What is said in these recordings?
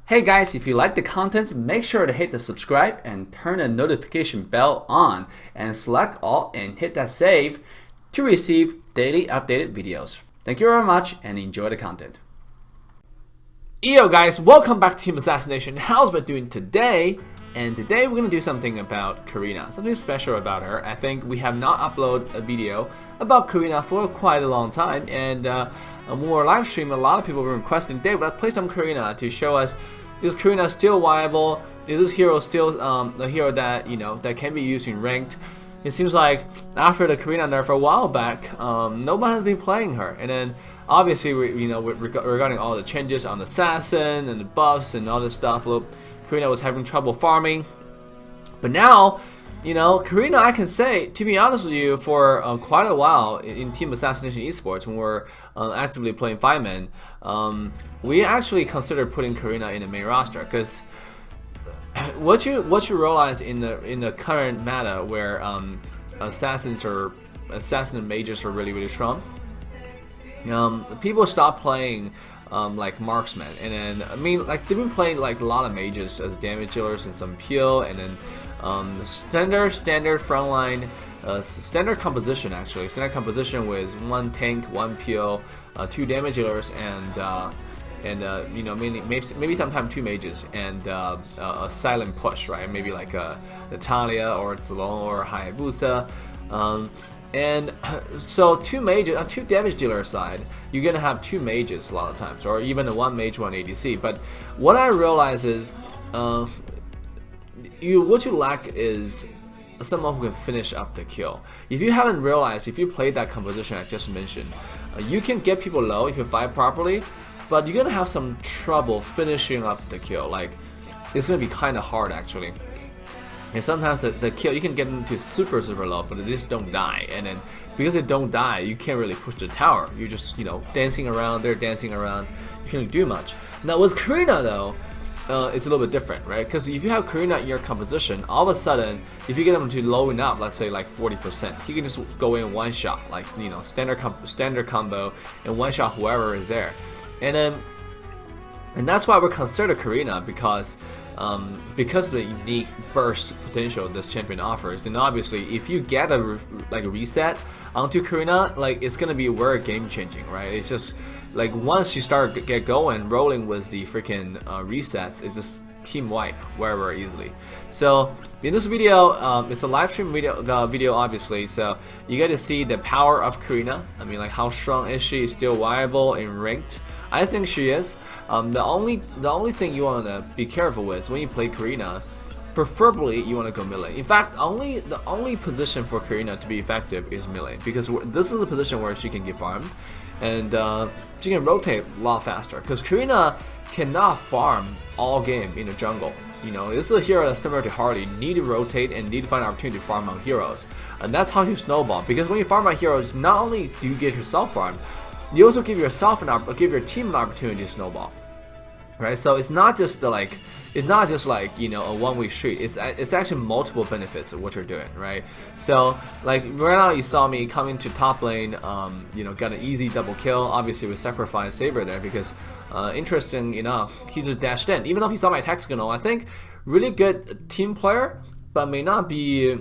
Hey guys, if you like the contents, make sure to hit the subscribe and turn the notification bell on and select all and hit that save to receive daily updated videos. Thank you very much and enjoy the content. Yo guys, welcome back to Team Assassination. How's it doing today? And today we're going to do something about Karina, something special about her. I think we have not uploaded a video about Karina for quite a long time, and when we were live streaming, a lot of people were requesting, Dave, let's play some Karina to show us, is Karina still viable? Is this hero still a hero that, that can be used in ranked? It seems like after the Karina nerf a while back, nobody has been playing her, and then obviously regarding all the changes on the assassin and the buffs and all this stuff, Karina was having trouble farming, but now, Karina, I can say, to be honest with you, for quite a while in Team Assassination Esports, when we're actively playing 5-man, we actually considered putting Karina in the main roster, because what you realize in the current meta where assassins and mages are really strong, people stop playing like marksman, and then they've been playing like a lot of mages as damage dealers and some peel, and then standard frontline standard composition, actually standard composition with 1 tank, 1 peel, 2 damage dealers, and maybe sometimes 2 mages and a silent push, right? Maybe like a Natalia or Zilong or Hayabusa. And so 2 mages on 2 damage dealer side, you're gonna have 2 mages a lot of times, or even a 1 mage, 1 ADC. But what I realize is, what you lack is someone who can finish up the kill. If you haven't realized, if you played that composition I just mentioned, you can get people low if you fight properly, but you're gonna have some trouble finishing up the kill. Like, it's gonna be kind of hard actually. And sometimes the kill, you can get them to super low, but they just don't die. And then because they don't die, you can't really push the tower. You're just dancing around. They're dancing around. You can't do much. Now with Karina though, it's a little bit different, right? Because if you have Karina in your composition, all of a sudden, if you get them to low enough, let's say like 40%, he can just go in one shot, like standard combo, and one shot whoever is there. And that's why we're considered Karina, because of the unique burst potential this champion offers. And obviously, if you get a reset onto Karina, it's gonna be very game changing, right? It's just like once you get going, rolling with the freaking resets, it's just team wipe very easily. So in this video, it's a live stream video obviously, so you get to see the power of Karina. Like how strong is she? Still viable in ranked? I think she is. The only thing you want to be careful with when you play Karina, preferably you want to go melee. In fact, the only position for Karina to be effective is melee, because this is a position where she can get farmed, and she can rotate a lot faster, because Karina cannot farm all game in the jungle. This is a hero that's similar to Harley. You need to rotate and need to find an opportunity to farm on heroes, and that's how you snowball. Because when you farm on heroes, not only do you get yourself farmed, you also give your team an opportunity to snowball, right? So it's not just a one-way street. It's actually multiple benefits of what you're doing, right? So like right now, you saw me coming to top lane, got an easy double kill. Obviously, we sacrificed Saber there because, interesting enough, he just dashed in. Even though he saw my attack signal, I think really good team player, but may need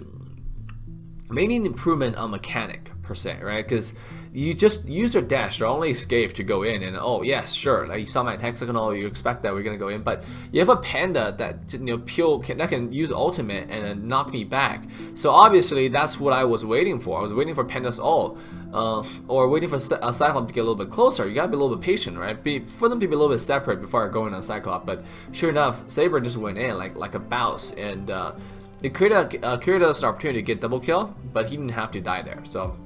an improvement on mechanic per se, right? Because you just use your dash, your only escape to go in, and oh yes, sure, like you saw my attack signal, you expect that we're gonna go in, but you have a panda that that can use ultimate and then knock me back. So obviously that's what I was waiting for. I was waiting for panda's ult, or waiting for a Cyclops to get a little bit closer. You gotta be a little bit patient, right? For them to be a little bit separate before I go in on Cyclops. But sure enough, Saber just went in like a bounce, and it created us an opportunity to get double kill, but he didn't have to die there. So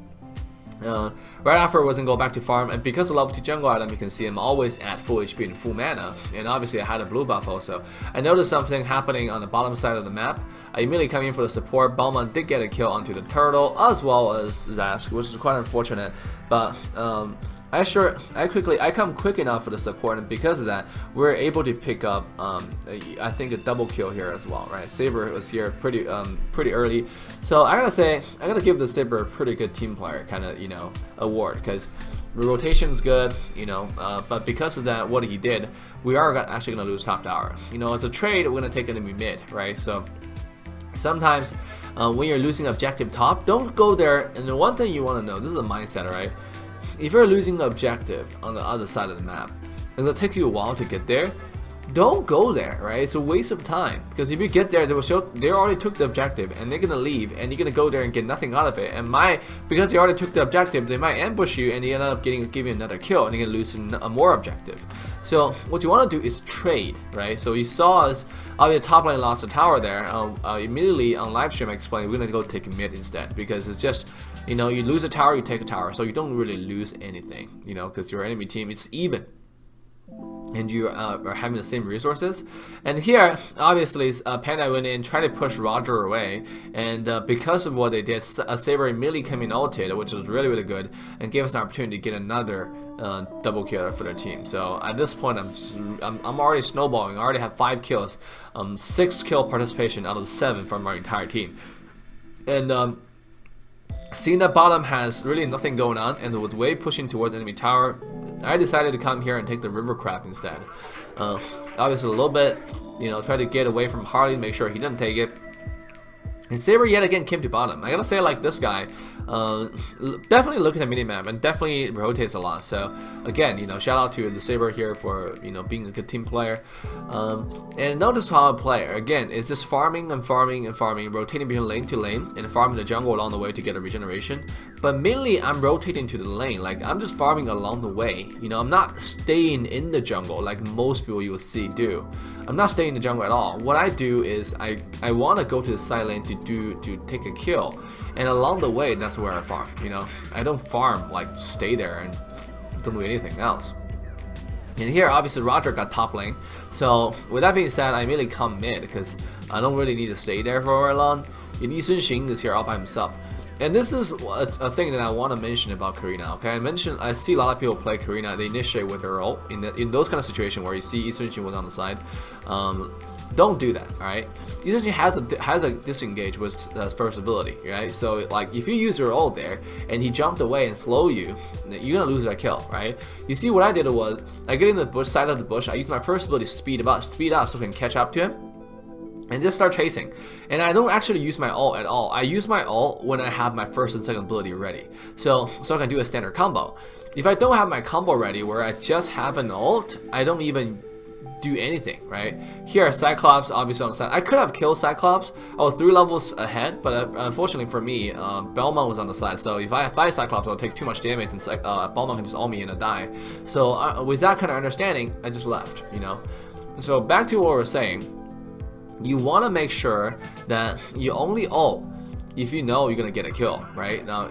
right afterwards, and go back to farm, and because of level 2 jungle item, you can see I'm always at full HP and full mana, and obviously I had a blue buff also. I noticed something happening on the bottom side of the map. I immediately come in for the support. Bowman did get a kill onto the turtle as well as Zask, which is quite unfortunate, but I come quick enough for the support, and because of that, we're able to pick up I think a double kill here as well, right? Saber was here pretty early, so I gotta say I gotta give the Saber a pretty good team player kind of award, because rotation is good, you know, but because of that, what he did, we are actually gonna lose top tower. You know, as a trade, we're gonna take enemy mid, right? So sometimes when you're losing objective top, don't go there. And the one thing you want to know, this is a mindset, right? If you're losing the objective on the other side of the map, it's gonna take you a while to get there. Don't go there, right? It's a waste of time, because if you get there, they already took the objective and they're gonna leave, and you're gonna go there and get nothing out of it. And because they already took the objective, they might ambush you and they end up giving another kill, and you're gonna lose a more objective. So what you want to do is trade, right? So you saw us obviously top lane lost the tower there. Immediately on live stream I explained we're gonna go take mid instead, because it's just, you know, you lose a tower, you take a tower, so you don't really lose anything, you know, because your enemy team is even. And you are having the same resources. And here, obviously, Panda went in, tried to push Roger away, and because of what they did, Saber immediately came in ulted, which was really, really good, and gave us an opportunity to get another double kill for their team. So at this point, I'm already snowballing. I already have 5 kills, 6 kill participation out of 7 from our entire team. And seeing that bottom has really nothing going on, and with wave pushing towards enemy tower, I decided to come here and take the river crab instead. Obviously a little bit, you know, try to get away from Harley, make sure he doesn't take it. And Saber yet again came to bottom. I gotta say, like, this guy, definitely looking at minimap and definitely rotates a lot. So again, you know, shout out to the Saber here for, you know, being a good team player. And notice how I play. Again, it's just farming and farming and farming, rotating between lane to lane, and farming the jungle along the way to get a regeneration. But mainly, I'm rotating to the lane. Like, I'm just farming along the way. You know, I'm not staying in the jungle like most people you will see do. I'm not staying in the jungle at all. What I do is I want to go to the side lane to take a kill, and along the way, that's where I farm. You know, I don't farm like stay there and don't do anything else. And here, obviously, Roger got top lane. So with that being said, I immediately come mid because I don't really need to stay there for very long. And Yi Sun-Xing is here all by himself. And this is a thing that I want to mention about Karina. Okay, I see a lot of people play Karina. They initiate with her ult in those kind of situations where you see Yi Sun-Xing was on the side. Don't do that. All right, Yi Sun-Xing has a disengage with first ability, right? So like if you use your ult there and he jumped away and slow you, you're gonna lose that kill, right? You see what I did was I get in the bush side of the bush. I used my first ability to speed up so I can catch up to him. And just start chasing. And I don't actually use my ult at all. I use my ult when I have my first and second ability ready. So I can do a standard combo. If I don't have my combo ready where I just have an ult, I don't even do anything, right? Here, Cyclops obviously on the side. I could have killed Cyclops. I was 3 levels ahead, but unfortunately for me, Belmont was on the side. So if I fight Cyclops, I'll take too much damage, and Belmont can just ult me and I die. So with that kind of understanding, I just left, you know? So back to what we were saying. You want to make sure that you only ult if you know you're gonna get a kill, right? Now,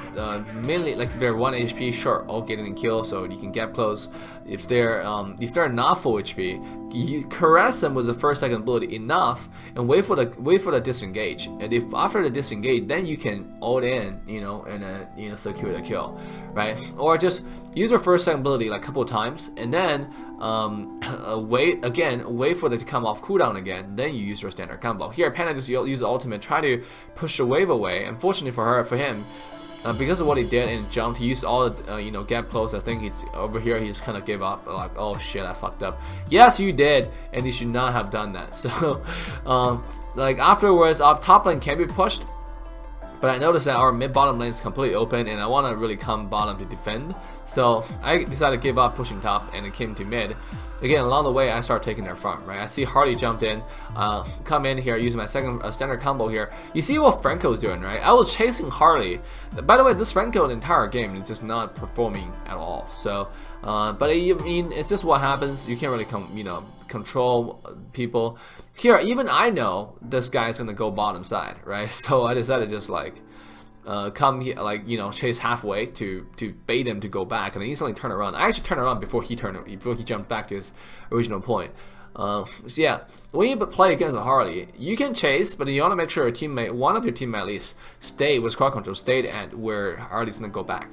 mainly like if they're 1 HP, sure, ult getting a kill, so you can get close. If they're not full HP, you caress them with the first, second ability enough, and wait for the disengage. And if after the disengage, then you can ult in, you know, and secure the kill, right? Or just use your first, second ability like a couple of times, and then wait for it to come off cooldown again, then you use your standard combo. Here, Panda just use the ultimate, try to push the wave away. Unfortunately for him, because of what he did and jumped, he used all the, get close. I think over here he just kind of gave up, like, oh shit, I fucked up. Yes, you did, and you should not have done that. So, like afterwards, our top lane can be pushed. But I noticed that our mid-bottom lane is completely open, and I want to really come bottom to defend. So I decided to give up pushing top, and it came to mid. Again, along the way, I start taking their farm, right? I see Harley jumped in, come in here, using my second standard combo here. You see what Franco's doing, right? I was chasing Harley. By the way, this Franco in the entire game is just not performing at all. So, but I mean, it's just what happens. You can't really control people. Here, even I know this guy's gonna go bottom side, right? So I decided to just like come here, like chase halfway to bait him to go back, and then instantly turn around. I actually turned around before he jumped back to his original point. So yeah, when you play against a Harley, you can chase, but you want to make sure one of your teammate at least stay with crowd control, stayed at where Harley's gonna go back.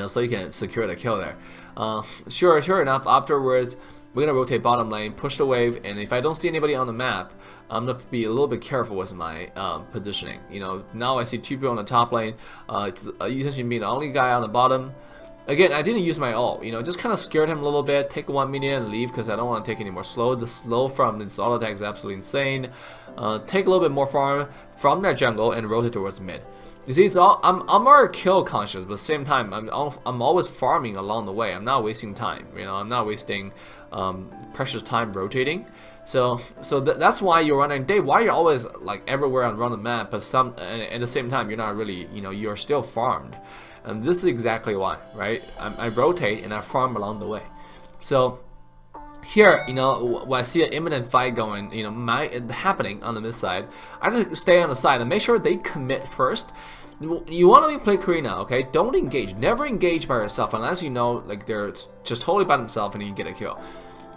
So you can secure the kill there. Sure enough, afterwards, we're gonna rotate bottom lane, push the wave, and if I don't see anybody on the map, I'm gonna be a little bit careful with my positioning. Now I see 2 people on the top lane. It's essentially me, the only guy on the bottom. Again, I didn't use my ult, just kind of scared him a little bit, take 1 minion and leave because I don't want to take any more slow. The slow from this auto attack is absolutely insane. Take a little bit more farm from their jungle and rotate towards mid. You see, it's all I'm more kill conscious, but at the same time, I'm always farming along the way. I'm not wasting time, I'm not wasting precious time rotating. So that's why you're wondering, Dave, why you're always like everywhere around the map, but at the same time you're not really, you're still farmed. And this is exactly why, right? I rotate and I farm along the way. So here, when I see an imminent fight going, happening on the mid side, I just stay on the side and make sure they commit first. You want to play Karina, okay? Don't engage. Never engage by yourself unless you know like they're just totally by themselves and you get a kill.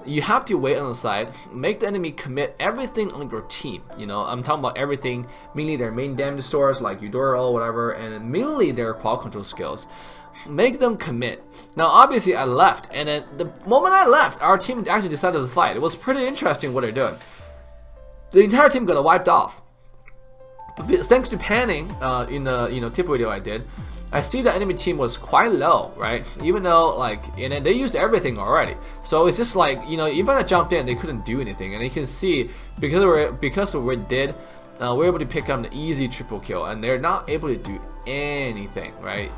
You have to wait on the side, make the enemy commit everything on your team. I'm talking about everything, mainly their main damage stores like Eudora or whatever, and mainly their qual control skills. Make them commit. Now, obviously, I left, and then the moment I left, our team actually decided to fight. It was pretty interesting what they're doing. The entire team got wiped off. But thanks to panning in the tip video I did, I see the enemy team was quite low, right? Even though and then they used everything already. So it's just like, even I jumped in, they couldn't do anything. And you can see because of what we did, we're able to pick up an easy triple kill, and they're not able to do anything, right?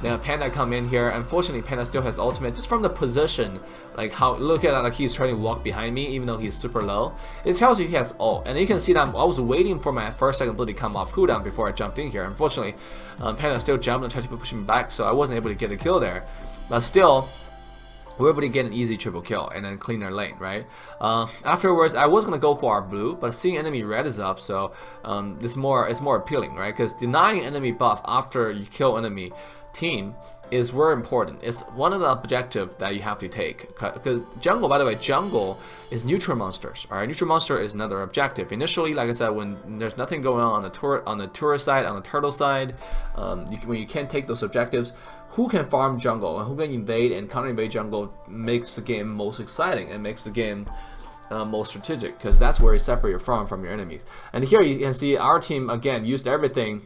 Now Panda come in here. Unfortunately, Panda still has ultimate just from the position, like how look at like he's trying to walk behind me even though he's super low. It tells you he has ult, and you can see that I was waiting for my first second ability to come off cooldown before I jumped in here. Unfortunately, Panda still jumped and tried to push me back, so I wasn't able to get a kill there. But still, we're able to get an easy triple kill and then clean their lane, right? Afterwards, I was gonna go for our blue, but seeing enemy red is up, so it's more appealing, right? Because denying enemy buff after you kill enemy team is very important. It's one of the objectives that you have to take. Because jungle, by the way, jungle is neutral monsters. All right, neutral monster is another objective. Initially, like I said, when there's nothing going on the tourist side, on the turtle side, when you can't take those objectives, who can farm jungle and who can invade and counter invade jungle makes the game most exciting and makes the game most strategic, because that's where you separate your farm from your enemies. And here you can see our team again used everything.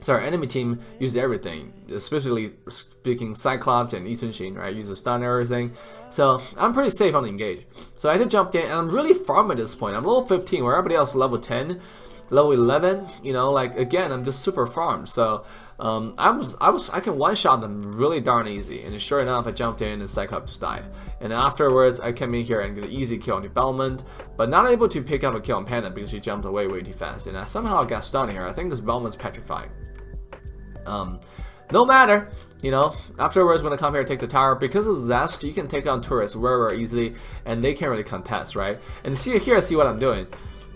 Sorry, enemy team used everything, especially speaking Cyclops and Ethan Sheen, right? Use the stun and everything. So I'm pretty safe on the engage. So I just jumped in, and I'm really farming at this point. I'm level 15, where everybody else is level 10, level 11. Again, I'm just super farmed. So I can one shot them really darn easy. And sure enough, I jumped in and Cyclops died. And afterwards, I came in here and get an easy kill on development, but not able to pick up a kill on Panda because she jumped away way too fast. And somehow I got stunned here. I think this Bellman's petrified. No matter, afterwards when I come here to take the tower, because of Zask, you can take on tourists very easily, and they can't really contest, right? And see what I'm doing.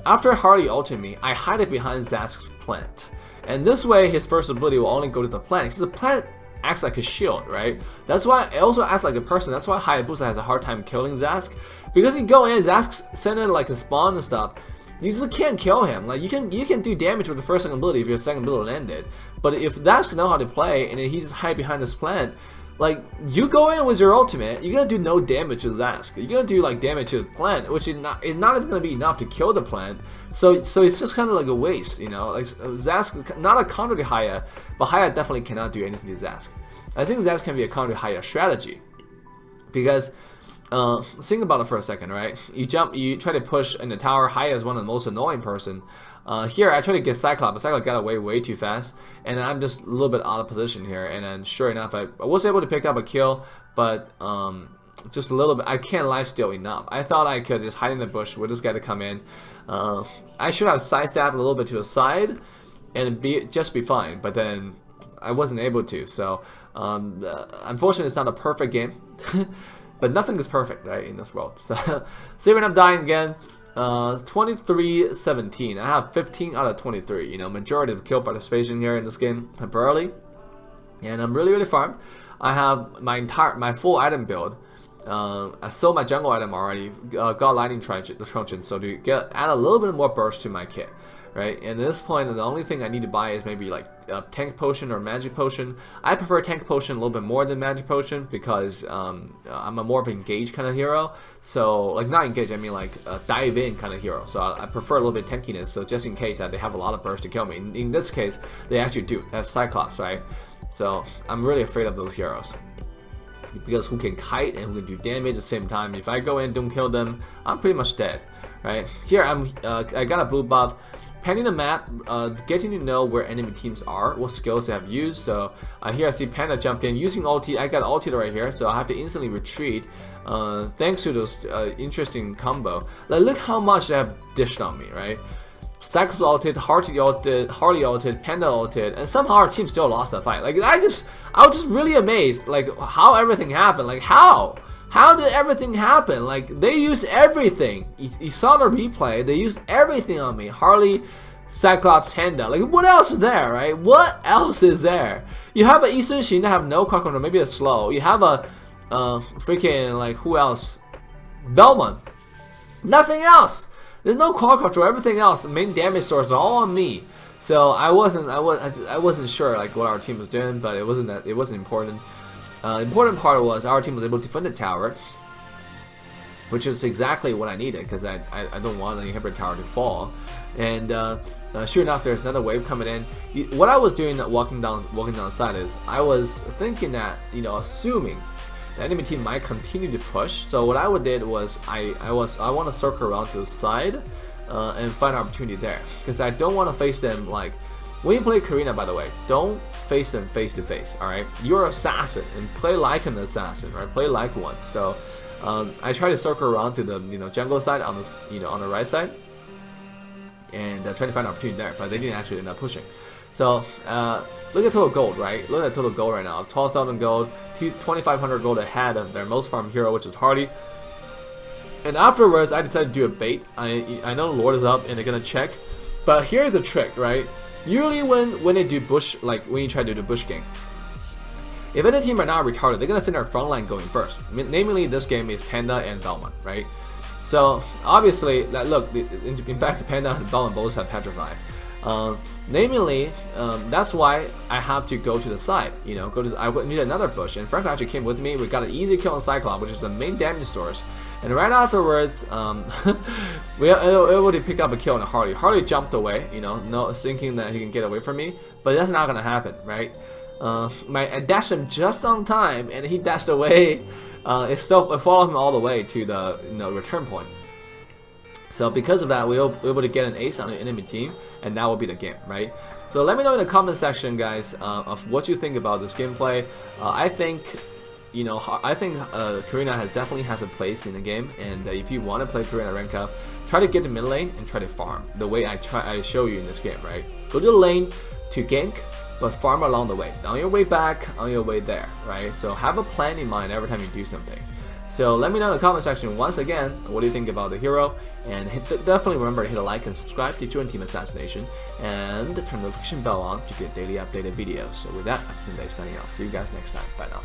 After Hardy ulted me, I hide it behind Zask's plant. And this way, his first ability will only go to the plant, because the plant acts like a shield, right? That's why it also acts like a person. That's why Hayabusa has a hard time killing Zask, because you go in, Zask send in like a spawn and stuff. You just can't kill him. Like you can do damage with the first second ability if your second ability landed. But if Zask know how to play and he just hide behind this plant, like you go in with your ultimate, you're gonna do no damage to Zask. You're gonna do like damage to the plant, which is not even gonna be enough to kill the plant. So it's just kind of like a waste, Like Zask, not a counter to Haya, but Haya definitely cannot do anything to Zask. I think Zask can be a counter to Haya strategy, because think about it for a second, right? You try to push in the tower. Haya is one of the most annoying person. Here I try to get Cyclops, but Cyclops got away way too fast, and I'm just a little bit out of position here. And then sure enough, I was able to pick up a kill, but just a little bit. I can't lifesteal enough. I thought I could just hide in the bush with this guy to come in. I should have sidestepped a little bit to the side and just be fine, but then I wasn't able to. So unfortunately, it's not a perfect game. But nothing is perfect, right, in this world. So, see when I'm dying again, 23-17. I have 15 out of 23. Majority of kill participation here in this game temporarily, and I'm really farmed. I have my full item build. I sold my jungle item already. Got lightning truncheon, so to add a little bit more burst to my kit. Right, and at this point, the only thing I need to buy is maybe like a tank potion or magic potion. I prefer tank potion a little bit more than magic potion because I'm a more of an engage kind of hero. So, like not engage, I mean like dive in kind of hero. So I prefer a little bit tankiness. So just in case that they have a lot of burst to kill me. In this case, they actually do. They have Cyclops, right? So I'm really afraid of those heroes, because who can kite and who can do damage at the same time. If I go in and don't kill them, I'm pretty much dead, right? Here I got a blue buff, panning the map, getting to know where enemy teams are, what skills they have used. So here I see Panda jumped in using ulti. I got ulti right here, so I have to instantly retreat. Thanks to those interesting combo. Like, look how much they have dished on me, right? Sax ulted, Harley ulted, Panda ulted, and somehow our team still lost that fight. Like, I was just really amazed, like, how everything happened. Like, how did everything happen? Like, they used everything. You saw the replay. They used everything on me. Harley, Cyclops, Panda. Like, what else is there, right? What else is there? You have an Eastern Shin that have no crowd control, maybe a slow. You have a freaking, like, who else? Belmont. Nothing else. There's no crowd control. Everything else, the main damage source, is all on me. So I wasn't sure like what our team was doing, but it wasn't important. Important part was our team was able to defend the tower, which is exactly what I needed, because I don't want the inhibitor tower to fall. And sure enough, there's another wave coming in. What I was doing walking down the side is I was thinking that, you know, assuming the enemy team might continue to push. So what I did was I want to circle around to the side and find an opportunity there, because I don't want to face them. Like, when you play Karina, by the way, don't face them face to face. All right, you're an assassin and play like an assassin, right? Play like one. So I try to circle around to the jungle side on the on the right side, and try to find an opportunity there, but they didn't actually end up pushing. So look at total gold, right? Look at total gold right now. 12,000 gold, 2,500 gold ahead of their most farmed hero, which is Hardy. And afterwards, I decided to do a bait. I know Lord is up and they're gonna check, but here's the trick, right? Usually when they do bush, like when you try to do bush gank, if any team are not retarded, they're gonna send their front line going first. Namely, this game is Panda and Belmont, right? So obviously, look, in fact, Panda and Belmont both have Petrify. Namely, that's why I have to go to the side. I need another bush, and Frank actually came with me. We got an easy kill on Cyclops, which is the main damage source. And right afterwards, we were able to pick up a kill on Harley. Harley jumped away, thinking that he can get away from me, but that's not gonna happen, right? I dashed him just on time, and he dashed away. It followed him all the way to the return point. So because of that, we were able to get an ace on the enemy team, and that will be the game, right? So let me know in the comment section, guys, of what you think about this gameplay. I think Karina definitely has a place in the game, and if you want to play Karina rank up, try to get the mid lane and try to farm the way I show you in this game, right? Go to the lane to gank, but farm along the way. On your way back, on your way there, right? So have a plan in mind every time you do something. So let me know in the comment section once again, what do you think about the hero, and definitely remember to hit a like and subscribe to join Team Assassination, and turn the notification bell on to get daily updated videos. So with that, I'm Dave signing off. See you guys next time. Bye now.